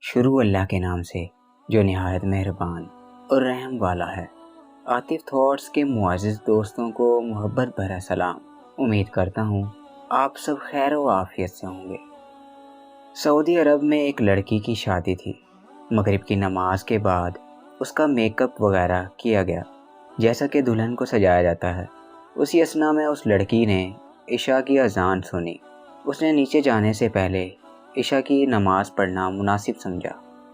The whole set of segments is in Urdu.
شروع اللہ کے نام سے جو نہایت مہربان اور رحم والا ہے۔ عاطف تھاٹس کے معزز دوستوں کو محبت بھرا سلام۔ امید کرتا ہوں آپ سب خیر و عافیت سے ہوں گے۔ سعودی عرب میں ایک لڑکی کی شادی تھی۔ مغرب کی نماز کے بعد اس کا میک اپ وغیرہ کیا گیا جیسا کہ دلہن کو سجایا جاتا ہے۔ اسی اثنا میں اس لڑکی نے عشاء کی اذان سنی۔ اس نے نیچے جانے سے پہلے عشاء کی نماز پڑھنا مناسب سمجھا۔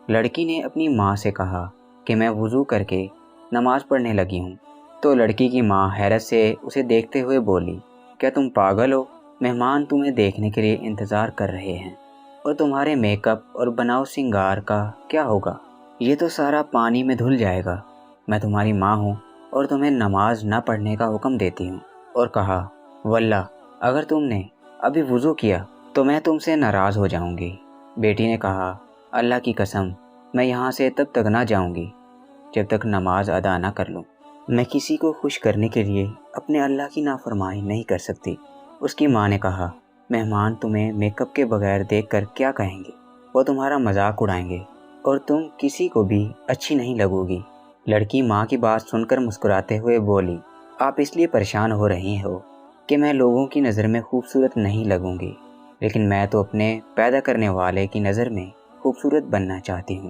لڑکی نے اپنی ماں سے کہا کہ میں وضو کر کے نماز پڑھنے لگی ہوں، تو لڑکی کی ماں حیرت سے اسے دیکھتے ہوئے بولی، کیا تم پاگل ہو؟ مہمان تمہیں دیکھنے کے لیے انتظار کر رہے ہیں، اور تمہارے میک اپ اور بناؤ سنگار کا کیا ہوگا؟ یہ تو سارا پانی میں دھل جائے گا۔ میں تمہاری ماں ہوں اور تمہیں نماز نہ پڑھنے کا حکم دیتی ہوں۔ اور کہا، واللہ اگر تم نے ابھی وضو کیا تو میں تم سے ناراض ہو جاؤں گی۔ بیٹی نے کہا، اللہ کی قسم میں یہاں سے تب تک نہ جاؤں گی جب تک نماز ادا نہ کر لوں۔ میں کسی کو خوش کرنے کے لیے اپنے اللہ کی نافرمانی نہیں کر سکتی۔ اس کی ماں نے کہا، مہمان تمہیں میک اپ کے بغیر دیکھ کر کیا کہیں گے؟ وہ تمہارا مذاق اڑائیں گے اور تم کسی کو بھی اچھی نہیں لگو گی۔ لڑکی ماں کی بات سن کر مسکراتے ہوئے بولی، آپ اس لیے پریشان ہو رہی ہو کہ میں لوگوں کی نظر میں خوبصورت نہیں لگوں گی، لیکن میں تو اپنے پیدا کرنے والے کی نظر میں خوبصورت بننا چاہتی ہوں۔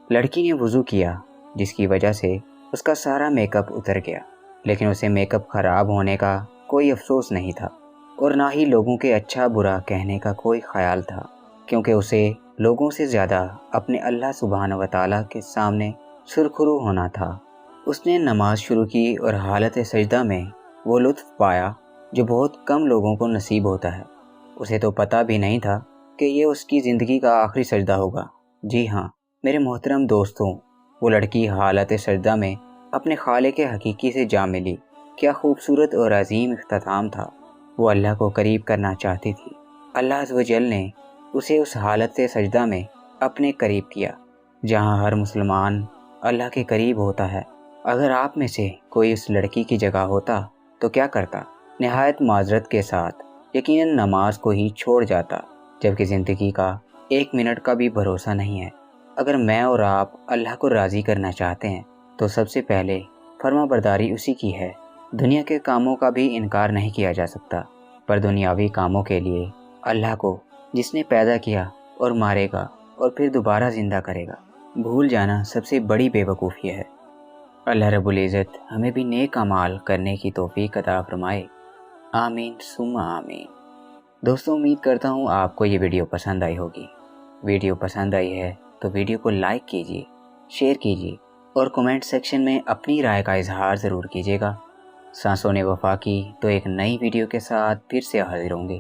لڑکی نے وضو کیا، جس کی وجہ سے اس کا سارا میک اپ اتر گیا، لیکن اسے میک اپ خراب ہونے کا کوئی افسوس نہیں تھا، اور نہ ہی لوگوں کے اچھا برا کہنے کا کوئی خیال تھا، کیونکہ اسے لوگوں سے زیادہ اپنے اللہ سبحانہ و تعالیٰ کے سامنے سرخرو ہونا تھا۔ اس نے نماز شروع کی اور حالت سجدہ میں وہ لطف پایا جو بہت کم لوگوں کو نصیب ہوتا ہے۔ اسے تو پتہ بھی نہیں تھا کہ یہ اس کی زندگی کا آخری سجدہ ہوگا۔ جی ہاں میرے محترم دوستوں، وہ لڑکی حالت سجدہ میں اپنے خالق حقیقی سے جا ملی۔ کیا خوبصورت اور عظیم اختتام تھا۔ وہ اللہ کو قریب کرنا چاہتی تھی۔ اللہ عز و جل نے اسے اس حالت سجدہ میں اپنے قریب کیا جہاں ہر مسلمان اللہ کے قریب ہوتا ہے۔ اگر آپ میں سے کوئی اس لڑکی کی جگہ ہوتا تو کیا کرتا؟ نہایت معذرت کے ساتھ یقیناً نماز کو ہی چھوڑ جاتا، جبکہ زندگی کا ایک منٹ کا بھی بھروسہ نہیں ہے۔ اگر میں اور آپ اللہ کو راضی کرنا چاہتے ہیں تو سب سے پہلے فرما برداری اسی کی ہے۔ دنیا کے کاموں کا بھی انکار نہیں کیا جا سکتا، پر دنیاوی کاموں کے لیے اللہ کو، جس نے پیدا کیا اور مارے گا اور پھر دوبارہ زندہ کرے گا، بھول جانا سب سے بڑی بے وقوفی ہے۔ اللہ رب العزت ہمیں بھی نیک اعمال کرنے کی توفیق عطا فرمائے۔ آمین ثم آمین۔ دوستوں، امید کرتا ہوں آپ کو یہ ویڈیو پسند آئی ہوگی۔ ویڈیو پسند آئی ہے تو ویڈیو کو لائک کیجیے، شیئر کیجیے اور کمنٹ سیکشن میں اپنی رائے کا اظہار ضرور کیجیے گا۔ سانسوں نے وفا کی تو ایک نئی ویڈیو کے ساتھ پھر سے حاضر ہوں گے۔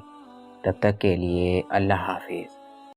تب تک کے لیے اللہ حافظ۔